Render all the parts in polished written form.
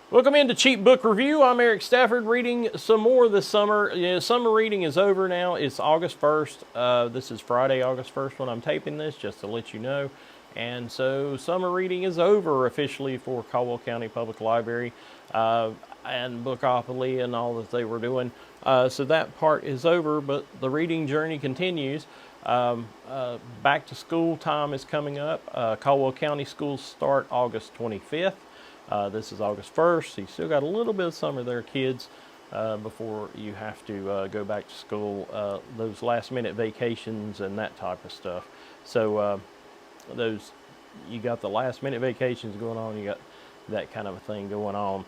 Welcome into Cheap Book Review. I'm Eric Stafford reading some more this summer. Summer reading is over now. It's August 1st. This is Friday, August 1st when I'm taping this, just to let you know. And so summer reading is over officially for Caldwell County Public Library and Bookopoly and all that they were doing. So that part is over, but the reading journey continues. Back to school time is coming up. Caldwell County schools start August 25th. This is August 1st, so you still got a little bit of summer there, kids, before you have to go back to school, those last-minute vacations and that type of stuff. So you got the last-minute vacations going on, you got that kind of a thing going on.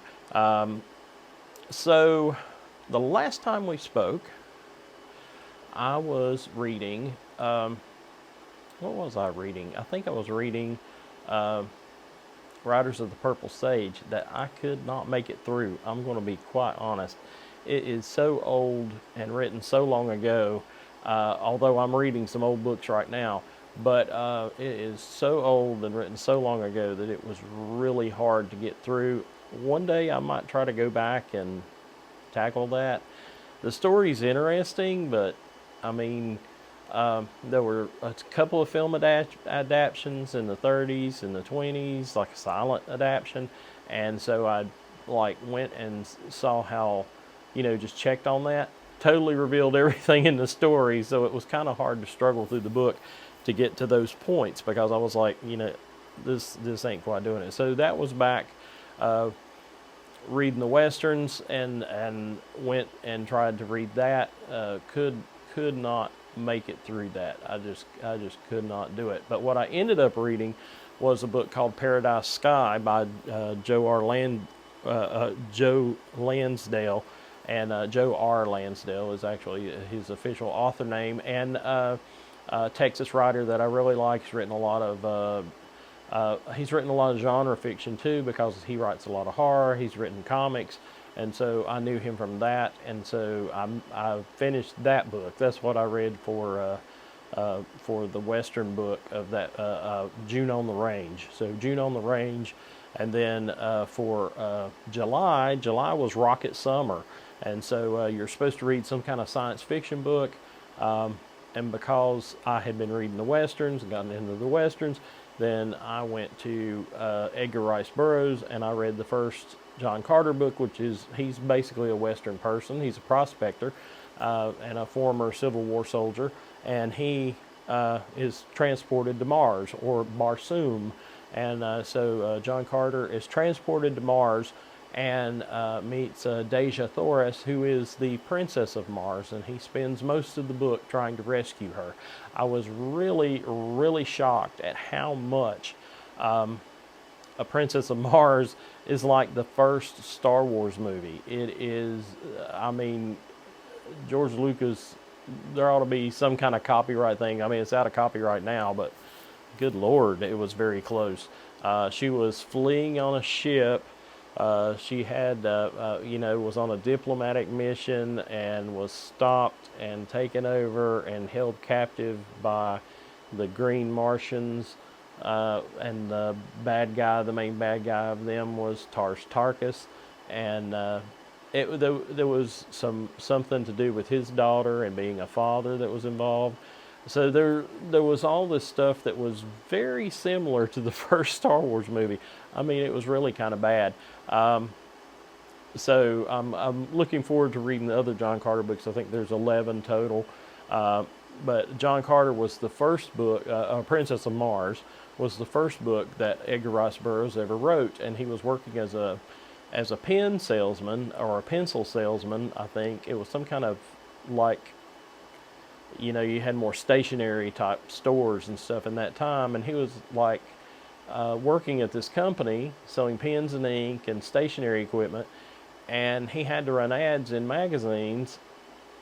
So the last time we spoke, I was reading, what was I reading? I think I was reading Riders of the Purple Sage that I could not make it through. I'm going to be quite honest. It is so old and written so long ago, although I'm reading some old books right now, but it is so old and written so long ago that it was really hard to get through. One day I might try to go back and tackle that. The story's interesting, but I mean, there were a couple of film adaptations in the 30s and the 20s, like a silent adaptation, and so I went and saw how, just checked on that. Totally revealed everything in the story, so it was kind of hard to struggle through the book to get to those points because I was like, this ain't quite doing it. So that was back reading the westerns and went and tried to read that. Could not make it through that. I just could not do it. But what I ended up reading was a book called Paradise Sky by Joe Lansdale, and Joe R. Lansdale is actually his official author name, and a Texas writer that I really like. He's written a lot of genre fiction too, because he writes a lot of horror. He's written comics. And so I knew him from that, and so I finished that book. That's what I read for the Western book of that, June on the Range. So June on the Range, and then for July was Rocket Summer. And so you're supposed to read some kind of science fiction book, and because I had been reading the Westerns and gotten into the Westerns, then I went to Edgar Rice Burroughs, and I read the first John Carter book, he's basically a Western person. He's a prospector and a former Civil War soldier, and he is transported to Mars, or Barsoom. And so John Carter is transported to Mars and meets Dejah Thoris, who is the princess of Mars, and he spends most of the book trying to rescue her. I was really, really shocked at how much A Princess of Mars is like the first Star Wars movie. It is, George Lucas, there ought to be some kind of copyright thing. I mean, it's out of copyright now, but good Lord, it was very close. She was fleeing on a ship. She had, was on a diplomatic mission and was stopped and taken over and held captive by the Green Martians. And the main bad guy of them was Tarkus, and there was something to do with his daughter and being a father that was involved. So there was all this stuff that was very similar to the first Star Wars movie. I mean, it was really kind of bad. So I'm looking forward to reading the other John Carter books. I think there's 11 total. But John Carter was the first book, Princess of Mars, was the first book that Edgar Rice Burroughs ever wrote, and he was working as a pen salesman or a pencil salesman. I think it was some kind of you had more stationary type stores and stuff in that time, and he was working at this company selling pens and ink and stationery equipment, and he had to run ads in magazines.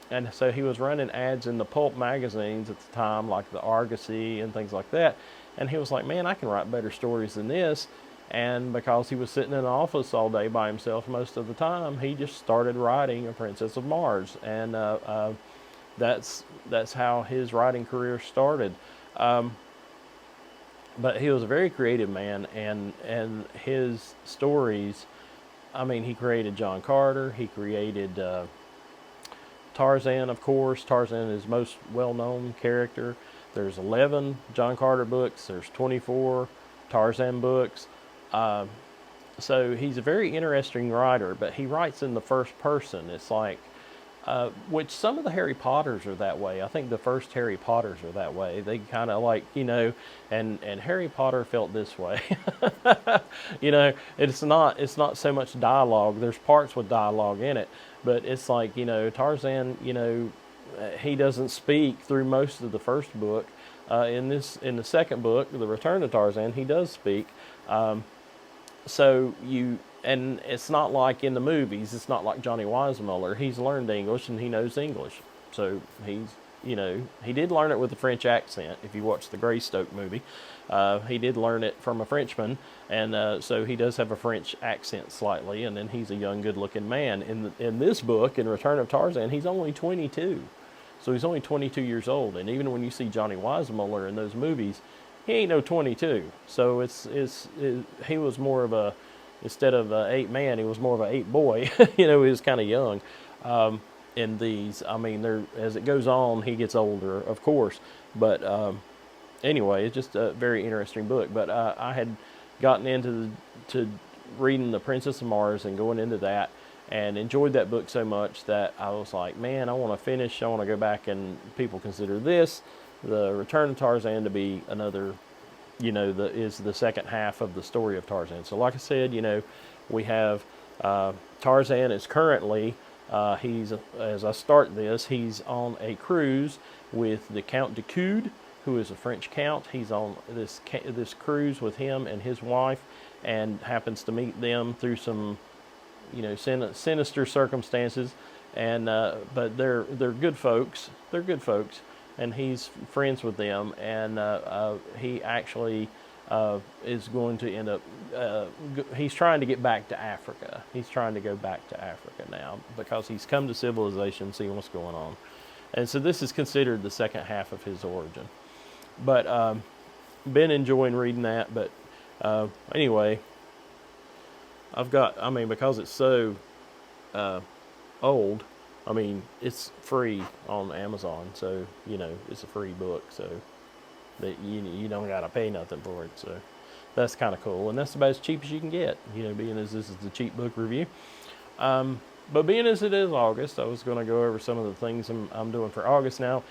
And so he was running ads in the pulp magazines at the time, like the Argosy and things like that. And he was like, man, I can write better stories than this. And because he was sitting in an office all day by himself most of the time, he just started writing A Princess of Mars. And that's how his writing career started. But he was a very creative man, and his stories I mean, he created John Carter. He created Tarzan, of course. Tarzan is most well-known character. There's 11 John Carter books. There's 24 Tarzan books. So he's a very interesting writer, but he writes in the first person. It's like, which some of the Harry Potters are that way. I think the first Harry Potters are that way. They kind of like, and Harry Potter felt this way. It's not so much dialogue. There's parts with dialogue in it, but it's like, Tarzan, he doesn't speak through most of the first book. In the second book, The Return of Tarzan, he does speak. And it's not like in the movies, it's not like Johnny Weissmuller. He's learned English and he knows English. So he did learn it with a French accent. If you watch the Greystoke movie, he did learn it from a Frenchman. And so he does have a French accent slightly. And then he's a young, good-looking man. In this book, in Return of Tarzan, he's only 22. So he's only 22 years old. And even when you see Johnny Weissmuller in those movies, he ain't no 22. So he was more of a, instead of an 8 man, he was more of an 8 boy. He was kind of young. In these, I mean, as it goes on, he gets older, of course. But anyway, it's just a very interesting book. But I had gotten into to reading The Princess of Mars and going into that, and enjoyed that book so much that I was like, man, I want to finish. I want to go back, and people consider this, The Return of Tarzan, to be another, is the second half of the story of Tarzan. So like I said, we have Tarzan is currently, as I start this, he's on a cruise with the Count de Coude, who is a French count. He's on this cruise with him and his wife, and happens to meet them through some, sinister circumstances. And but they're good folks. They're good folks. And he's friends with them, and he actually is going to end up, he's trying to get back to Africa. He's trying to go back to Africa now, because he's come to civilization, seeing what's going on. And so this is considered the second half of his origin. But been enjoying reading that, but anyway, because it's so old, it's free on Amazon, so, it's a free book, so that you don't got to pay nothing for it, so that's kind of cool, and that's about as cheap as you can get, being as this is the cheap book review. But being as it is August, I was going to go over some of the things I'm doing for August now.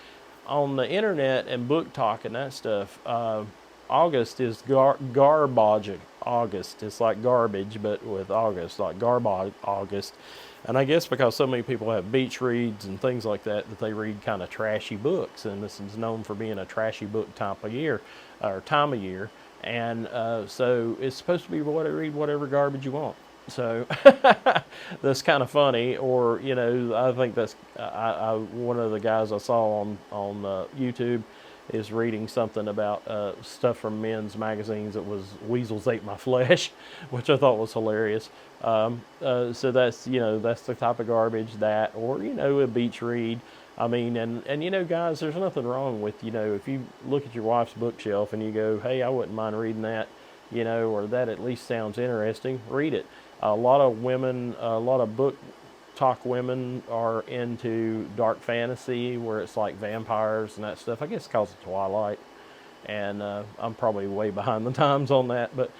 On the internet and book talk and that stuff, August is GarbAugust. August. It's like garbage, but with August, like GarbAugust. And I guess because so many people have beach reads and things like that, that they read kind of trashy books, and this is known for being a trashy book time of year. And so it's supposed to be read whatever garbage you want. So that's kind of funny. Or I think that's one of the guys I saw on YouTube is reading something about stuff from men's magazines that was Weasels Ate My Flesh, which I thought was hilarious. So that's that's the type of garbage that, or a beach read. And guys, there's nothing wrong with if you look at your wife's bookshelf and you go, hey, I wouldn't mind reading that, or that at least sounds interesting. Read it. A lot of women, a lot of book talk women are into dark fantasy, where it's like vampires and that stuff. I guess because of Twilight, and I'm probably way behind the times on that, but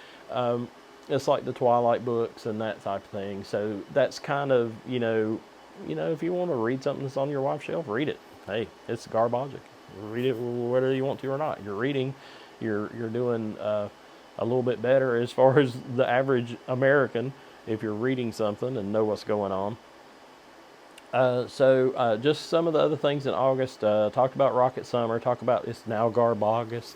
it's like the Twilight books and that type of thing. So that's kind of if you want to read something that's on your wife's shelf, read it. Hey, it's GarbAugust. Read it whether you want to or not. You're reading. You're doing a little bit better as far as the average American if you're reading something and know what's going on. So just some of the other things in August. Talked about Rocket Summer. Talked about it's now GarbAugust.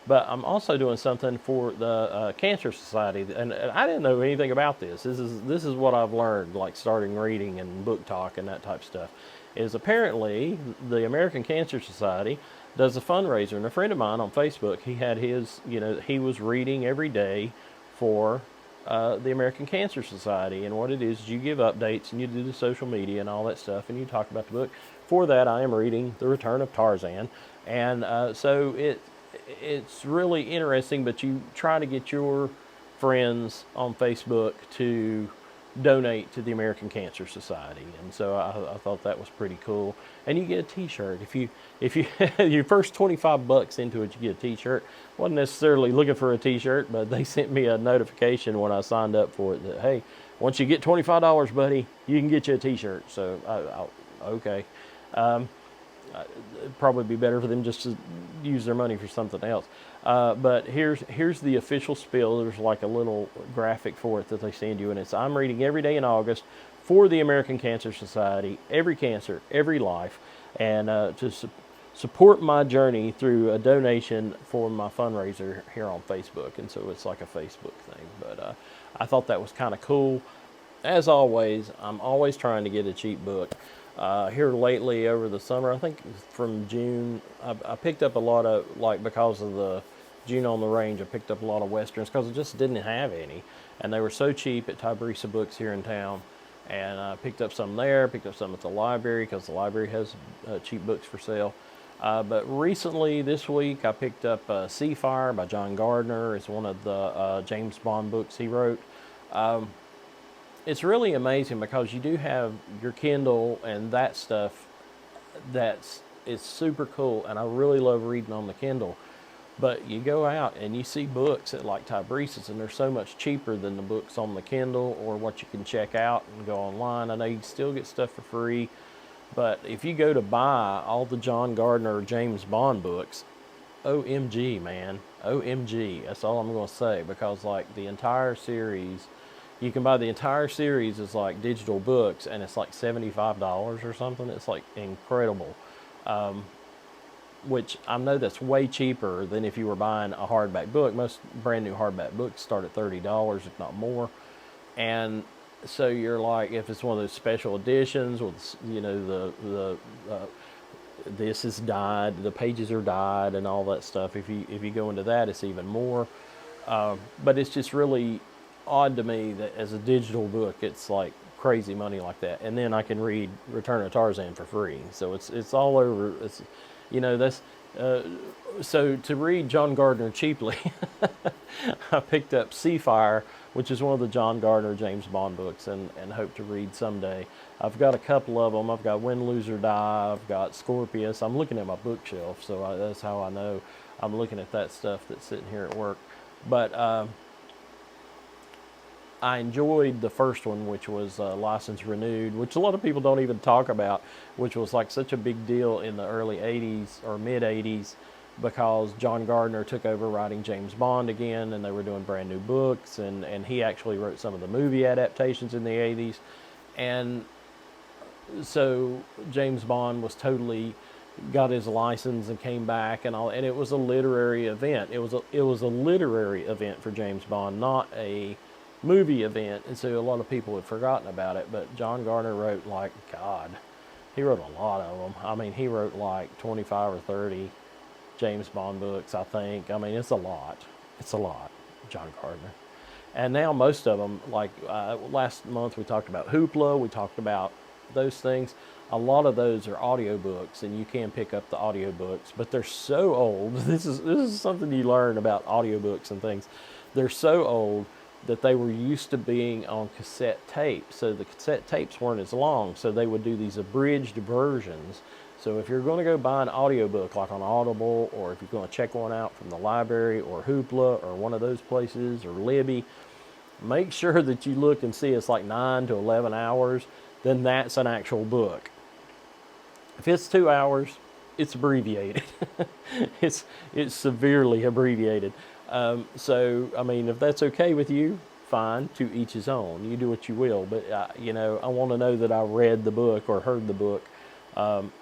But I'm also doing something for the Cancer Society, and I didn't know anything about this. This is what I've learned, like starting reading and book talk and that type of stuff. Is apparently the American Cancer Society does a fundraiser, and a friend of mine on Facebook, he had his, he was reading every day for the American Cancer Society, and what it is you give updates and you do the social media and all that stuff, and you talk about the book. For that, I am reading The Return of Tarzan, and so it's really interesting, but you try to get your friends on Facebook to donate to the American Cancer Society, and so I thought that was pretty cool. And you get a T-shirt if you your first $25 into it, you get a T-shirt. Wasn't necessarily looking for a T-shirt, but they sent me a notification when I signed up for it that, hey, once you get $25, buddy, you can get you a T-shirt. So okay. It'd probably be better for them just to use their money for something else. But here's the official spiel. There's like a little graphic for it that they send you, and it's I'm reading every day in August for the American Cancer Society, every cancer, every life, and to support my journey through a donation for my fundraiser here on Facebook. And so it's like a Facebook thing. But I thought that was kind of cool. As always, I'm always trying to get a cheap book. Here lately over the summer, I think from June, I picked up a lot of, like, because of the June on the Range, I picked up a lot of Westerns because I just didn't have any. And they were so cheap at Tybrisa Books here in town. And I picked up some there, picked up some at the library because the library has cheap books for sale. But recently, this week, I picked up Seafire by John Gardner. It's one of the James Bond books he wrote. It's really amazing because you do have your Kindle and that stuff it's super cool, and I really love reading on the Kindle. But you go out and you see books at like Tybrisa's, and they're so much cheaper than the books on the Kindle or what you can check out and go online. I know you can still get stuff for free, but if you go to buy all the John Gardner or James Bond books, OMG, man, OMG. That's all I'm going to say, because like the entire series, you can buy the entire series as like digital books, and it's like $75 or something. It's like incredible. Which I know that's way cheaper than if you were buying a hardback book. Most brand new hardback books start at $30, if not more. And so you're like, if it's one of those special editions with, you know, the this is dyed, the pages are dyed, and all that stuff. If you go into that, it's even more. But it's just really odd to me that as a digital book, it's like crazy money like that. And then I can read Return of Tarzan for free. So it's all over. It's, you know, that's so to read John Gardner cheaply, I picked up Seafire, which is one of the John Gardner James Bond books, and hope to read someday. I've got a couple of them. I've got Win, Lose, or Die. I've got Scorpius. I'm looking at my bookshelf, so that's how I know I'm looking at that stuff that's sitting here at work. But I enjoyed the first one, which was License Renewed, which a lot of people don't even talk about, which was like such a big deal in the early 80s or mid 80s, because John Gardner took over writing James Bond again, and they were doing brand new books, and he actually wrote some of the movie adaptations in the 80s. And so James Bond was totally got his license and came back and all, and it was a literary event. It was a literary event for James Bond, not a movie event, and so a lot of people had forgotten about it. But John Gardner wrote, like, God, he wrote a lot of them. I mean, he wrote like 25 or 30 James Bond books, I think. I mean, it's a lot, John Gardner. And now most of them, like last month we talked about Hoopla, we talked about those things. A lot of those are audiobooks, and you can pick up the audiobooks, but they're so old. This is something you learn about audiobooks and things. They're so old that they were used to being on cassette tapes. So the cassette tapes weren't as long, so they would do these abridged versions. So if you're going to go buy an audiobook like on Audible, or if you're going to check one out from the library or Hoopla or one of those places, or Libby, make sure that you look and see it's like 9 to 11 hours, then that's an actual book. If it's 2 hours, it's abbreviated. It's severely abbreviated. So, I mean, if that's okay with you, fine, to each his own. You do what you will. But, you know, I want to know that I read the book or heard the book.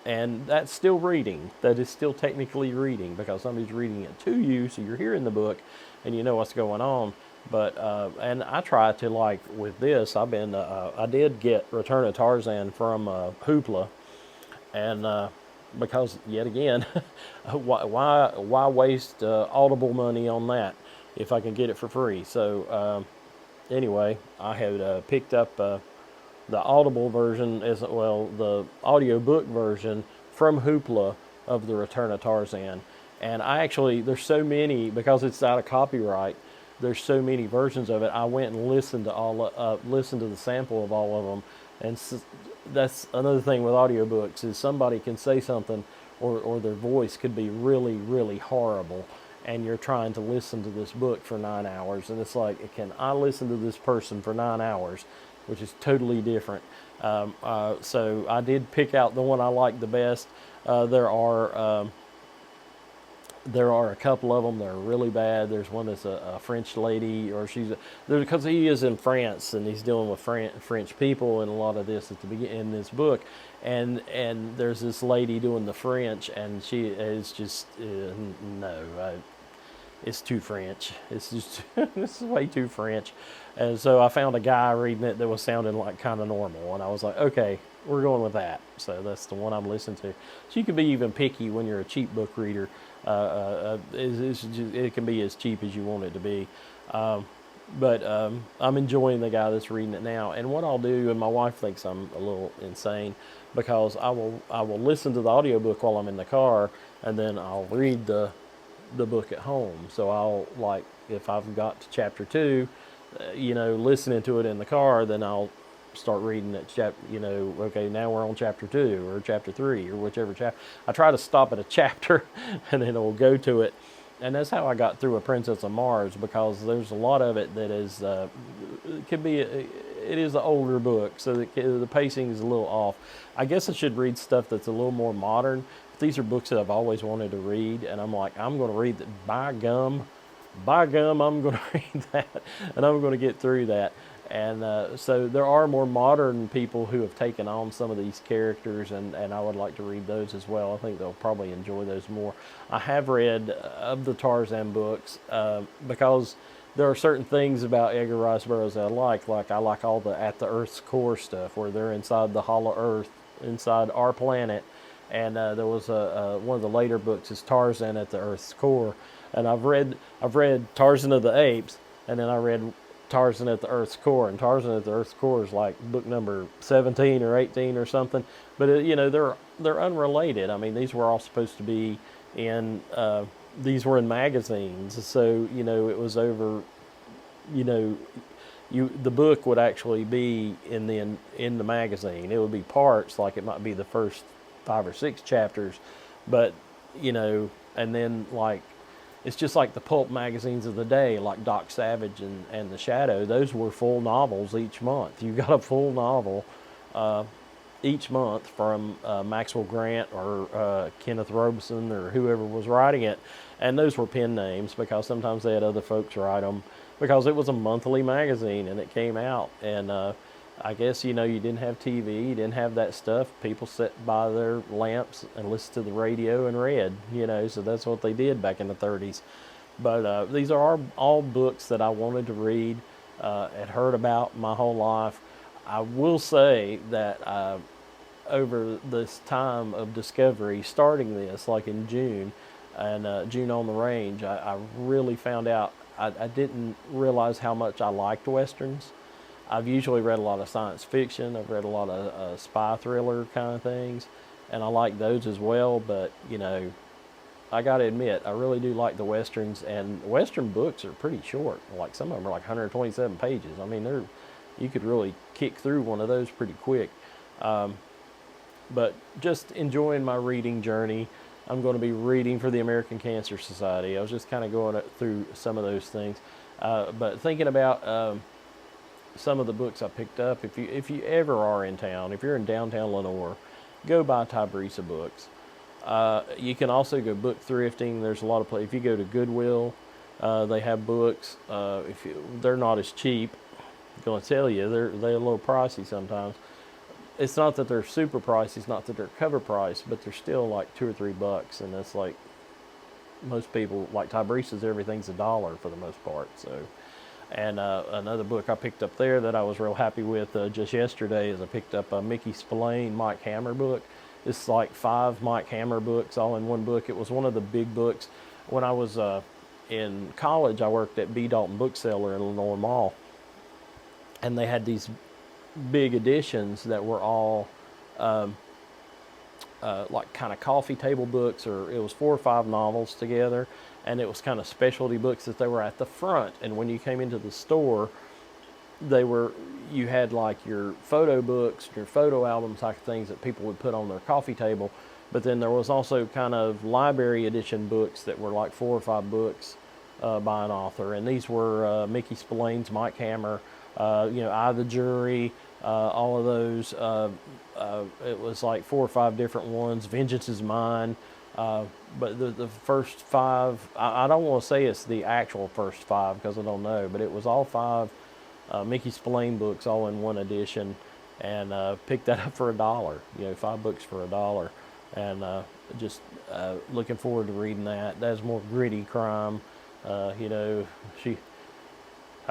And that's still reading. That is still technically reading, because somebody's reading it to you, so you're hearing the book and you know what's going on. But, and I try to, like, with this, I did get Return of Tarzan from Hoopla. And, because yet again, why waste Audible money on that if I can get it for free? So anyway, I had picked up the Audible version as well, the audiobook version from Hoopla of the Return of Tarzan. And I actually, there's so many, because it's out of copyright, there's so many versions of it. I went and listened to listened to the sample of all of them, and that's another thing with audiobooks is somebody can say something, or their voice could be really, really horrible, and you're trying to listen to this book for 9 hours, and it's like, can I listen to this person for 9 hours, which is totally different. So I did pick out the one I like the best. There are a couple of them that are really bad. There's one that's a French lady, or because he is in France and he's dealing with French people, and a lot of this at the beginning in this book, and there's this lady doing the French, and she is just it's too French. It's just this is way too French, and so I found a guy reading it that was sounding like kind of normal, and I was like, okay, we're going with that. So that's the one I'm listening to. So you can be even picky when you're a cheap book reader. It can be as cheap as you want it to be. But I'm enjoying the guy that's reading it now. And what I'll do, and my wife thinks I'm a little insane, because I will listen to the audiobook while I'm in the car, and then I'll read the book at home. So I'll, like, if I've got to chapter 2, listening to it in the car, then I'll start reading at okay, now we're on chapter 2 or chapter 3 or whichever chapter. I try to stop at a chapter and then I'll go to it. And that's how I got through A Princess of Mars, because there's a lot of it that is, it is an older book, so the pacing is a little off. I guess I should read stuff that's a little more modern. These are books that I've always wanted to read, and I'm like, I'm going to read that. By gum, I'm going to read that, and I'm going to get through that. And so there are more modern people who have taken on some of these characters, and I would like to read those as well. I think they'll probably enjoy those more. I have read of the Tarzan books because there are certain things about Edgar Rice Burroughs that I like. Like I like all the At the Earth's Core stuff, where they're inside the hollow Earth, inside our planet. And there was one of the later books is Tarzan at the Earth's Core, and I've read Tarzan of the Apes, and then I read Tarzan at the Earth's Core, and Tarzan at the Earth's Core is like book number 17 or 18 or something. But they're unrelated. I mean, these were all supposed to be in these were in magazines, so it was over. The book would actually be in the magazine. It would be parts, like it might be the first 5 or 6 chapters, but and then like. It's just like the pulp magazines of the day, like Doc Savage and The Shadow. Those were full novels each month. You got a full novel each month from Maxwell Grant or Kenneth Robeson or whoever was writing it. And those were pen names, because sometimes they had other folks write them, because it was a monthly magazine and it came out. And I guess, you didn't have TV, you didn't have that stuff. People sat by their lamps and listened to the radio and read, so that's what they did back in the 30s. But these are all books that I wanted to read, had heard about my whole life. I will say that over this time of discovery, starting this, like in June, and June on the Range, I really found out, I didn't realize how much I liked Westerns. I've usually read a lot of science fiction. I've read a lot of spy thriller kind of things, and I like those as well. But I got to admit, I really do like the Westerns, and Western books are pretty short. Like some of them are like 127 pages. I mean, you could really kick through one of those pretty quick. But just enjoying my reading journey. I'm going to be reading for the American Cancer Society. I was just kind of going through some of those things, but thinking about. Some of the books I picked up. If you ever are in town, if you're in downtown Lenoir, go buy Tybrisa books. You can also go book thrifting. There's a lot of places. If you go to Goodwill, they have books. They're not as cheap. I'm going to tell you, they're a little pricey sometimes. It's not that they're super pricey. It's not that they're cover price, but they're still like $2 or $3, and that's like most people like Tybrisa's. Everything's $1 for the most part. So. And another book I picked up there that I was real happy with just yesterday is I picked up a Mickey Spillane, Mike Hammer book. It's like 5 Mike Hammer books all in one book. It was one of the big books. When I was in college, I worked at B. Dalton Bookseller in Lenoir Mall. And they had these big editions that were all like kind of coffee table books, or it was 4 or 5 novels together. and it was kind of specialty books that they were at the front. And when you came into the store, you had like your photo books, your photo album type of things that people would put on their coffee table. But then there was also kind of library edition books that were like 4 or 5 books by an author. And these were Mickey Spillane's Mike Hammer, I the Jury, all of those. It was like 4 or 5 different ones. Vengeance is Mine. But the first 5, I don't want to say it's the actual first 5 because I don't know, but it was all 5 Mickey Spillane books all in one edition, and picked that up for $1. 5 books for $1, and just looking forward to reading that. That's more gritty crime. I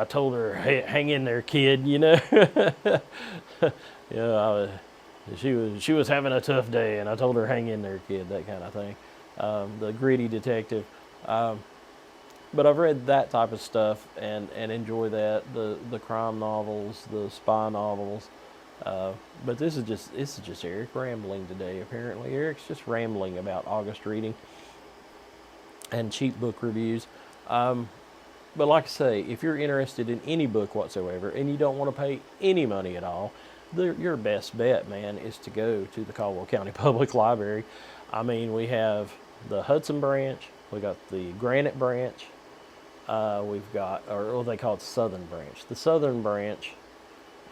told her, "Hey, hang in there, kid." She was having a tough day, and I told her, "Hang in there, kid." That kind of thing. The gritty detective. But I've read that type of stuff and enjoy that. The crime novels, the spy novels. But this is just Eric rambling today. Apparently, Eric's just rambling about August reading and cheap book reviews. But like I say, if you're interested in any book whatsoever and you don't want to pay any money at all, your best bet, man, is to go to the Caldwell County Public Library. I mean, we have the Hudson branch, we got the Granite branch, we've got, or what they call it, Southern branch. The Southern branch,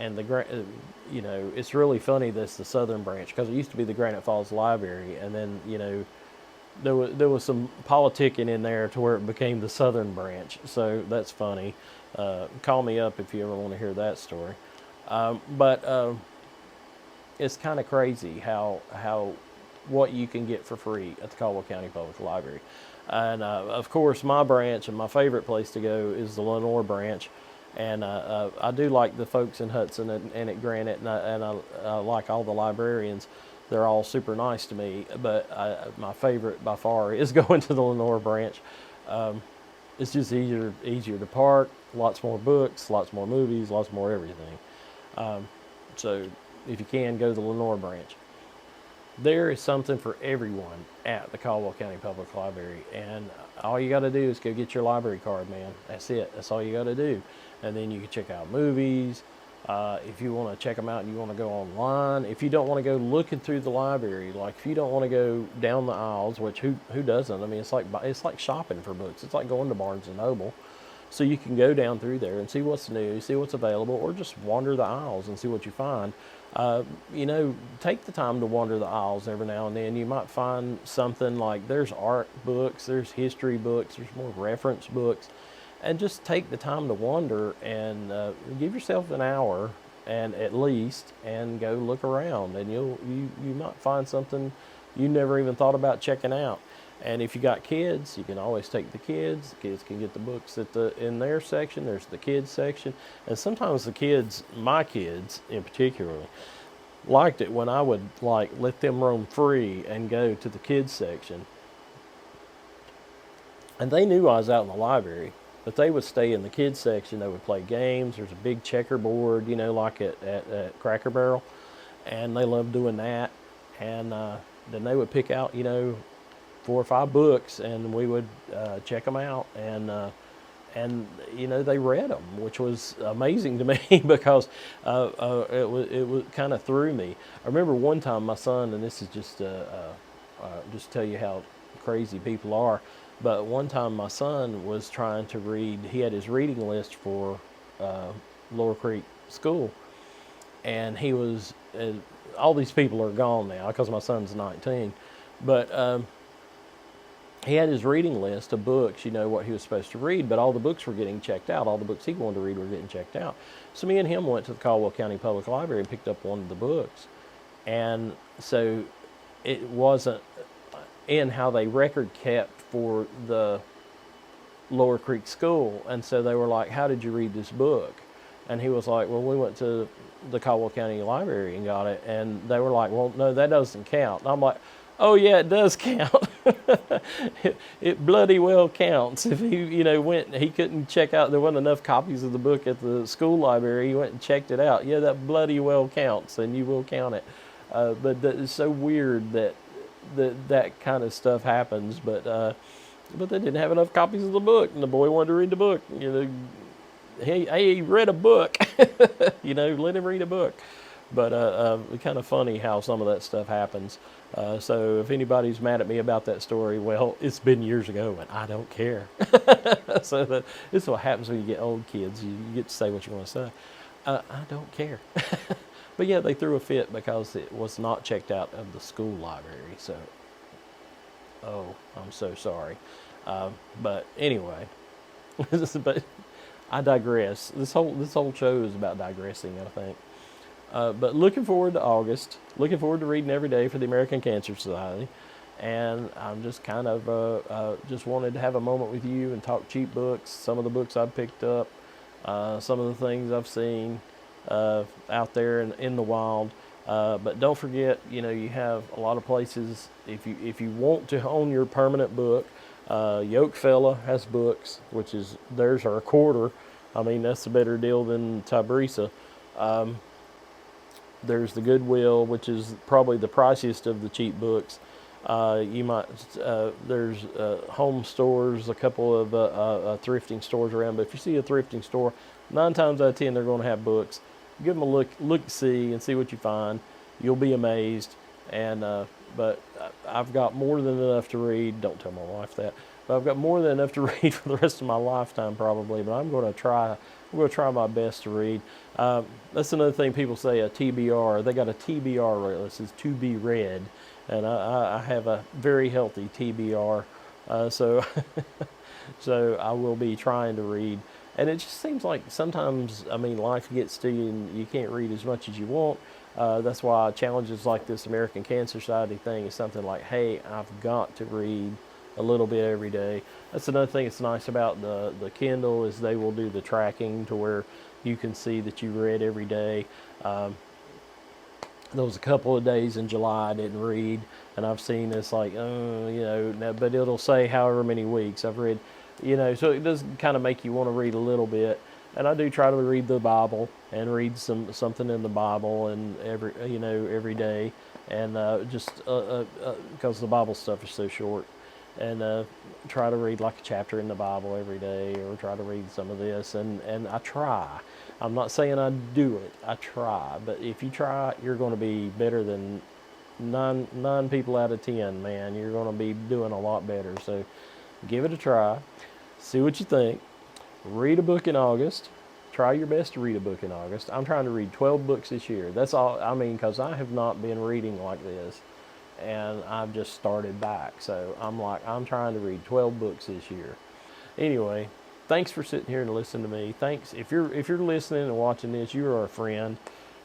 and it's really funny that's the Southern branch because it used to be the Granite Falls Library, and then there was some politicking in there to where it became the Southern branch. So that's funny. Call me up if you ever want to hear that story. But it's kind of crazy how what you can get for free at the Caldwell County Public Library. And of course, my branch and my favorite place to go is the Lenore branch. And I do like the folks in Hudson and at Granite, and I like all the librarians. They're all super nice to me. But my favorite by far is going to the Lenore branch. It's just easier to park, lots more books, lots more movies, lots more everything. So if you can, go to the Lenore branch. There is something for everyone at the Caldwell County Public Library, and all you got to do is go get your library card, man. That's it. That's all you got to do. And then you can check out movies. If you want to check them out and you want to go online. If you don't want to go looking through the library, like if you don't want to go down the aisles, which who doesn't? I mean, it's like shopping for books. It's like going to Barnes and Noble. So you can go down through there and see what's new, see what's available, or just wander the aisles and see what you find. Take the time to wander the aisles every now and then. You might find something like there's art books, there's history books, there's more reference books, and just take the time to wander and give yourself an hour and at least and go look around, and you might find something you never even thought about checking out. And if you got kids, you can always take the kids. The kids can get the books in their section. There's the kids section. And sometimes the kids, my kids in particular, liked it when I would let them roam free and go to the kids section. And they knew I was out in the library, but they would stay in the kids section. They would play games. There's a big checkerboard, like at Cracker Barrel. And they loved doing that. And then they would pick out, 4 or 5 books, and we would check them out, and they read them, which was amazing to me because it was kind of threw me. I remember one time my son, and this is just tell you how crazy people are, but one time my son was trying to read. He had his reading list for Lower Creek School, and he was. All these people are gone now because my son's 19, but. He had his reading list of books, what he was supposed to read, but all the books were getting checked out. All the books he wanted to read were getting checked out. So me and him went to the Caldwell County Public Library and picked up one of the books. And so it wasn't in how they record kept for the Lower Creek School. And so they were like, "How did you read this book?" And he was like, "Well, we went to the Caldwell County Library and got it." And they were like, "Well, no, that doesn't count." And I'm like, "Oh yeah, it does count. It bloody well counts." If he, went, he couldn't check out. There wasn't enough copies of the book at the school library. He went and checked it out. Yeah, that bloody well counts, and you will count it. But it's so weird that kind of stuff happens. But But they didn't have enough copies of the book, and the boy wanted to read the book. He read a book. Let him read a book. But it's kind of funny how some of that stuff happens. So if anybody's mad at me about that story, well, it's been years ago, and I don't care. So this is what happens when you get old kids. You get to say what you want to say. I don't care. But yeah, they threw a fit because it was not checked out of the school library. So, oh, I'm so sorry. But anyway, but I digress. This whole show is about digressing, I think. But looking forward to August. Looking forward to reading every day for the American Cancer Society. And I'm just kind of just wanted to have a moment with you and talk cheap books. Some of the books I've picked up, some of the things I've seen out there in the wild. But don't forget, you have a lot of places. If you want to own your permanent book, Yokefella has books, which is theirs are a quarter. I mean, that's a better deal than Tabrisa. There's the Goodwill, which is probably the priciest of the cheap books. There's home stores, a couple of thrifting stores around. But if you see a thrifting store, 9 times out of 10 they're going to have books. Give them a look, see, and see what you find. You'll be amazed. And but I've got more than enough to read. Don't tell my wife that. But I've got more than enough to read for the rest of my lifetime probably. But I'm going to try my best to read. That's another thing people say, a TBR. They got a TBR list. It's to be read. And I have a very healthy TBR. So so I will be trying to read. And it just seems like sometimes, life gets to you and you can't read as much as you want. That's why challenges like this American Cancer Society thing is something like, hey, I've got to read a little bit every day. That's another thing that's nice about the Kindle is they will do the tracking to where you can see that you read every day. There was a couple of days in July I didn't read, and I've seen this but it'll say however many weeks I've read, so it does kind of make you want to read a little bit. And I do try to read the Bible and read something in the Bible and every day, and just because the Bible stuff is so short, and try to read like a chapter in the Bible every day, or try to read some of this, and I try. I'm not saying I do it. I try, but if you try, you're going to be better than nine people out of 10. Man, you're going to be doing a lot better. So give it a try. See what you think. Read a book in August. Try your best to read a book in August. I'm trying to read 12 books this year. That's all. Because I have not been reading like this, and I've just started back. So I'm trying to read 12 books this year. Anyway, thanks for sitting here and listening to me. Thanks. If you're listening and watching this, you are a friend.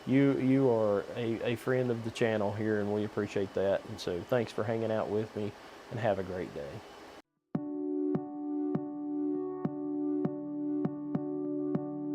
You are a friend of the channel here, and we appreciate that. And so thanks for hanging out with me, and have a great day.